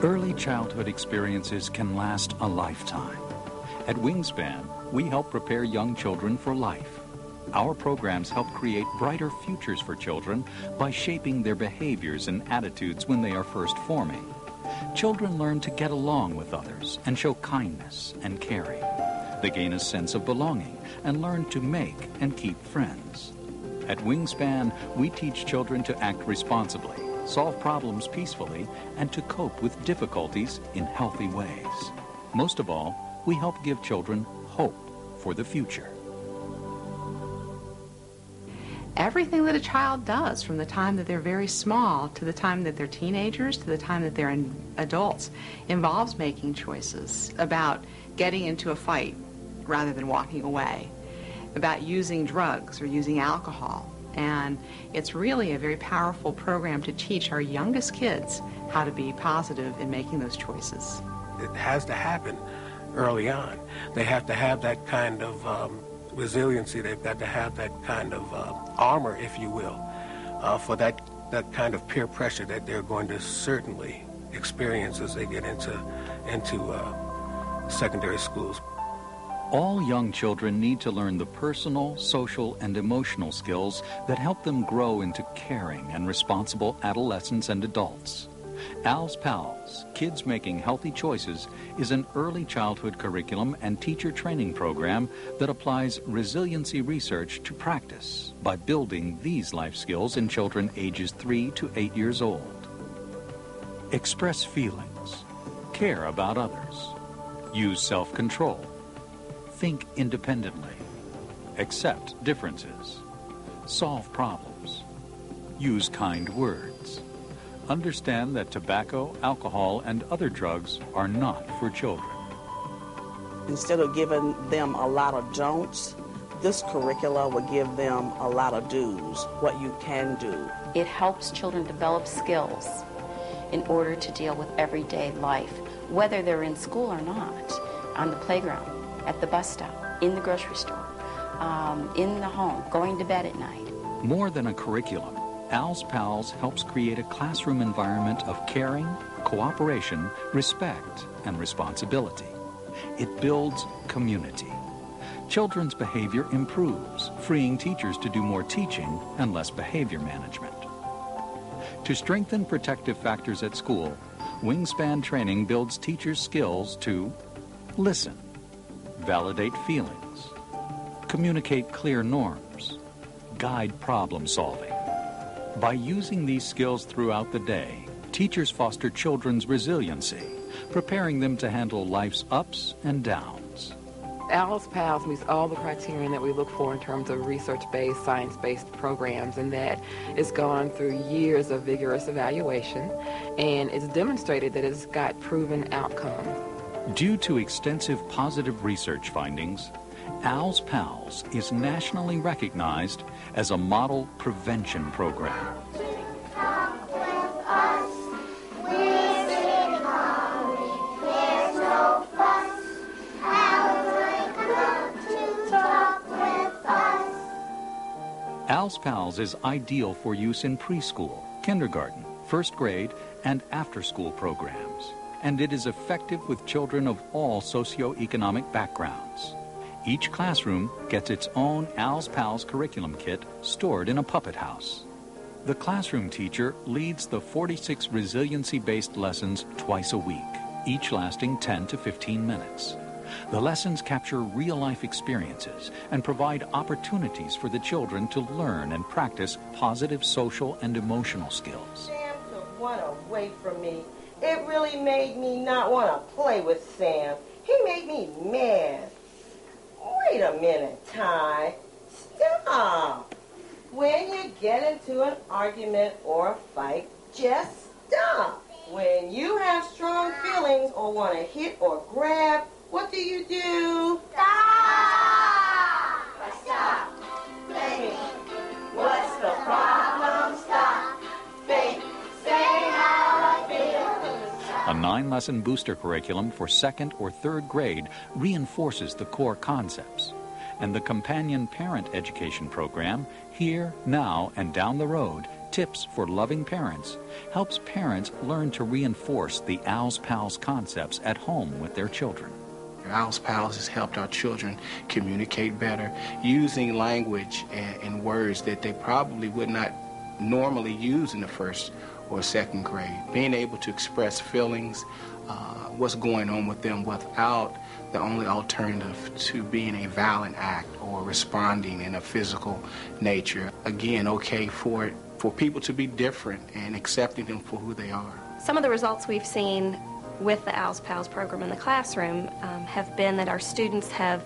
Early childhood experiences can last a lifetime. At Wingspan, we help prepare young children for life. Our programs help create brighter futures for children by shaping their behaviors and attitudes when they are first forming. Children learn to get along with others and show kindness and caring. They gain a sense of belonging and learn to make and keep friends. At Wingspan, we teach children to act responsibly, solve problems peacefully, and to cope with difficulties in healthy ways. Most of all, we help give children hope for the future. Everything that a child does from the time that they're very small to the time that they're teenagers to the time that they're adults involves making choices about getting into a fight rather than walking away, about using drugs or using alcohol. And it's really a very powerful program to teach our youngest kids how to be positive in making those choices. It has to happen early on. They have to have that kind of resiliency. They've got to have that kind of armor, if you will, for that kind of peer pressure that they're going to certainly experience as they get into secondary schools. All young children need to learn the personal, social, and emotional skills that help them grow into caring and responsible adolescents and adults. Al's Pals, Kids Making Healthy Choices, is an early childhood curriculum and teacher training program that applies resiliency research to practice by building these life skills in children ages 3 to 8 years old. Express feelings. Care about others. Use self-control. Think independently. Accept differences. Solve problems. Use kind words. Understand that tobacco, alcohol, and other drugs are not for children. Instead of giving them a lot of don'ts, this curricula will give them a lot of do's, what you can do. It helps children develop skills in order to deal with everyday life, whether they're in school or not, on the playground, at the bus stop, in the grocery store, in the home, going to bed at night. More than a curriculum, Al's Pals helps create a classroom environment of caring, cooperation, respect, and responsibility. It builds community. Children's behavior improves, freeing teachers to do more teaching and less behavior management. To strengthen protective factors at school, Wingspan training builds teachers' skills to listen, validate feelings, communicate clear norms, guide problem solving. By using these skills throughout the day, teachers foster children's resiliency, preparing them to handle life's ups and downs. Al's Pals meets all the criterion that we look for in terms of research-based, science-based programs, and that it's gone through years of vigorous evaluation, and it's demonstrated that it's got proven outcomes. Due to extensive positive research findings, Al's Pals is nationally recognized as a model prevention program. Al's Pals is ideal for use in preschool, kindergarten, first grade, and after-school programs, and it is effective with children of all socioeconomic backgrounds. Each classroom gets its own Al's Pals curriculum kit stored in a puppet house. The classroom teacher leads the 46 resiliency-based lessons twice a week, each lasting 10 to 15 minutes. The lessons capture real-life experiences and provide opportunities for the children to learn and practice positive social and emotional skills. Sam took one away from me. It really made me not want to play with Sam. He made me mad. Wait a minute, Ty. Stop. When you get into an argument or a fight, just stop. When you have strong feelings or want to hit or grab, what do? Stop! Stop. Think. What's the problem? Stop. Think. Say how I feel. A 9-lesson booster curriculum for 2nd or 3rd grade reinforces the core concepts. And the companion parent education program, Here, Now, and Down the Road, Tips for Loving Parents helps parents learn to reinforce the Al's Pals concepts at home with their children. Al's Pals has helped our children communicate better using language and words that they probably would not normally use in the first or second grade. Being able to express feelings, what's going on with them without the only alternative to being a violent act or responding in a physical nature. Again, okay for people to be different and accepting them for who they are. Some of the results we've seen with the Al's Pals program in the classroom have been that our students have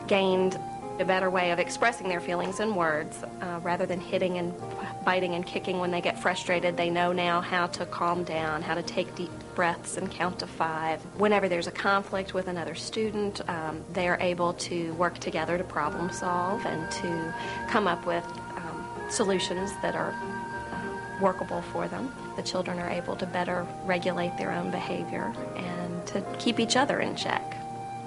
gained a better way of expressing their feelings in words rather than hitting and biting and kicking when they get frustrated. They know now how to calm down, how to take deep breaths and count to 5. Whenever there's a conflict with another student, they are able to work together to problem solve and to come up with solutions that are workable for them. The children are able to better regulate their own behavior and to keep each other in check.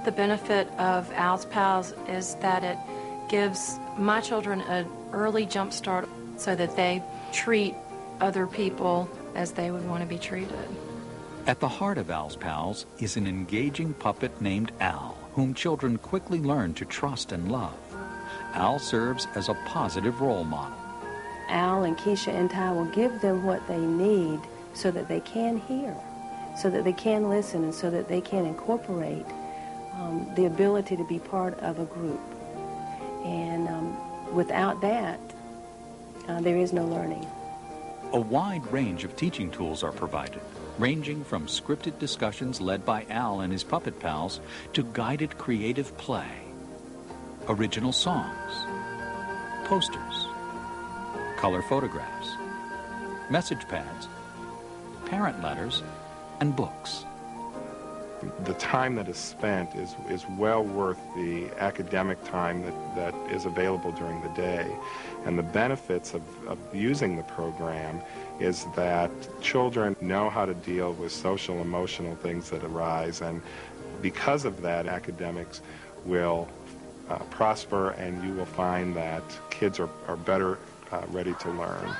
The benefit of Al's Pals is that it gives my children an early jump start so that they treat other people as they would want to be treated. At the heart of Al's Pals is an engaging puppet named Al, whom children quickly learn to trust and love. Al serves as a positive role model. Al and Keisha and Ty will give them what they need so that they can hear, so that they can listen, and so that they can incorporate the ability to be part of a group. And without that, there is no learning. A wide range of teaching tools are provided, ranging from scripted discussions led by Al and his puppet pals to guided creative play, original songs, posters, color photographs, message pads, parent letters, and books. The time that is spent is well worth the academic time that is available during the day. And the benefits of using the program is that children know how to deal with social, emotional things that arise. And because of that, academics will prosper, and you will find that kids are better ready to learn.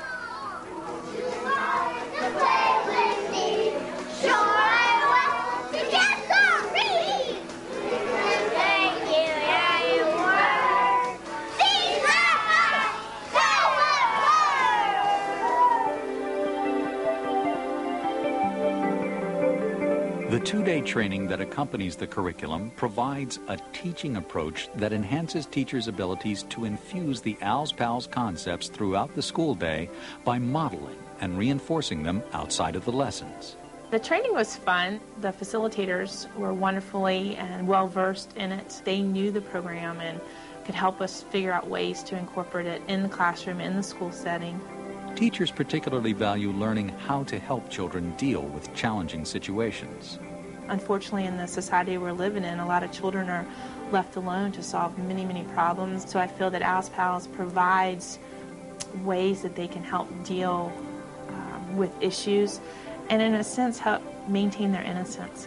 The two-day training that accompanies the curriculum provides a teaching approach that enhances teachers' abilities to infuse the Al's Pals concepts throughout the school day by modeling and reinforcing them outside of the lessons. The training was fun. The facilitators were wonderfully and well-versed in it. They knew the program and could help us figure out ways to incorporate it in the classroom, in the school setting. Teachers particularly value learning how to help children deal with challenging situations. Unfortunately, in the society we're living in, a lot of children are left alone to solve many, many problems. So I feel that Al's Pals provides ways that they can help deal with issues and, in a sense, help maintain their innocence.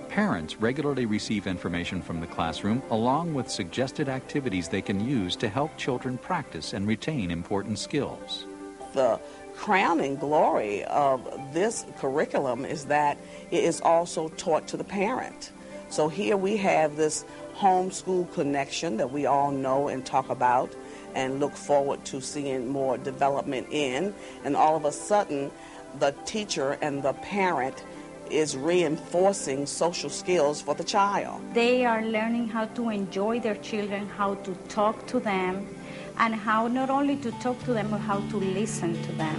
Parents regularly receive information from the classroom along with suggested activities they can use to help children practice and retain important skills. The crowning glory of this curriculum is that it is also taught to the parent. So here we have this homeschool connection that we all know and talk about and look forward to seeing more development in. And all of a sudden, the teacher and the parent is reinforcing social skills for the child. They are learning how to enjoy their children, how to talk to them, and how not only to talk to them, but how to listen to them.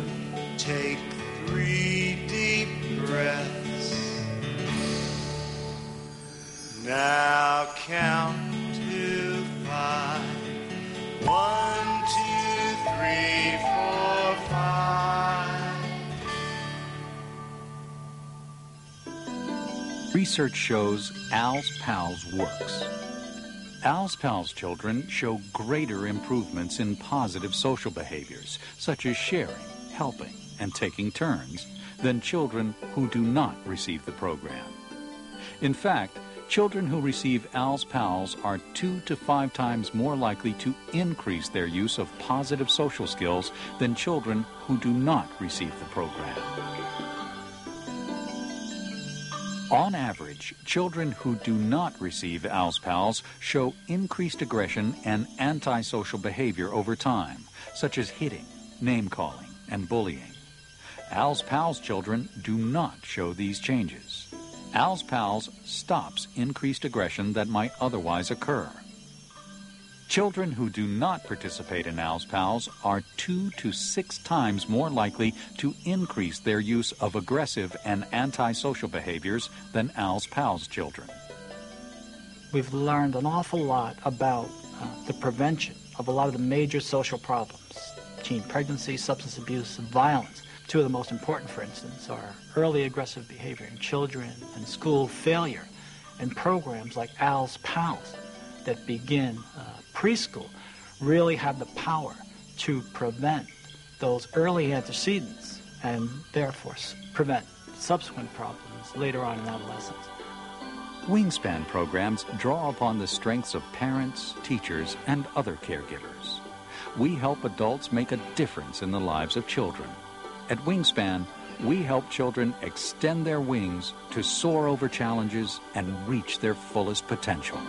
Take 3 deep breaths. Now count to 5. 1, 2, 3, 4, 5. Research shows Al's Pals works. Al's Pals children show greater improvements in positive social behaviors, such as sharing, helping, and taking turns, than children who do not receive the program. In fact, Children who receive ALS PALS are 2 to 5 times more likely to increase their use of positive social skills than children who do not receive the program. On average, children who do not receive ALS PALS show increased aggression and antisocial behavior over time, such as hitting, name-calling, and bullying. ALS PALS children do not show these changes. ALS PALS stops increased aggression that might otherwise occur. Children who do not participate in ALS PALS are 2 to 6 times more likely to increase their use of aggressive and antisocial behaviors than ALS PALS children. We've learned an awful lot about the prevention of a lot of the major social problems: teen pregnancy, substance abuse, and violence. Two of the most important, for instance, are early aggressive behavior in children and school failure, and programs like ALS PALS that begin preschool really have the power to prevent those early antecedents and therefore prevent subsequent problems later on in adolescence. Wingspan programs draw upon the strengths of parents, teachers, and other caregivers. We help adults make a difference in the lives of children. At Wingspan, we help children extend their wings to soar over challenges and reach their fullest potential.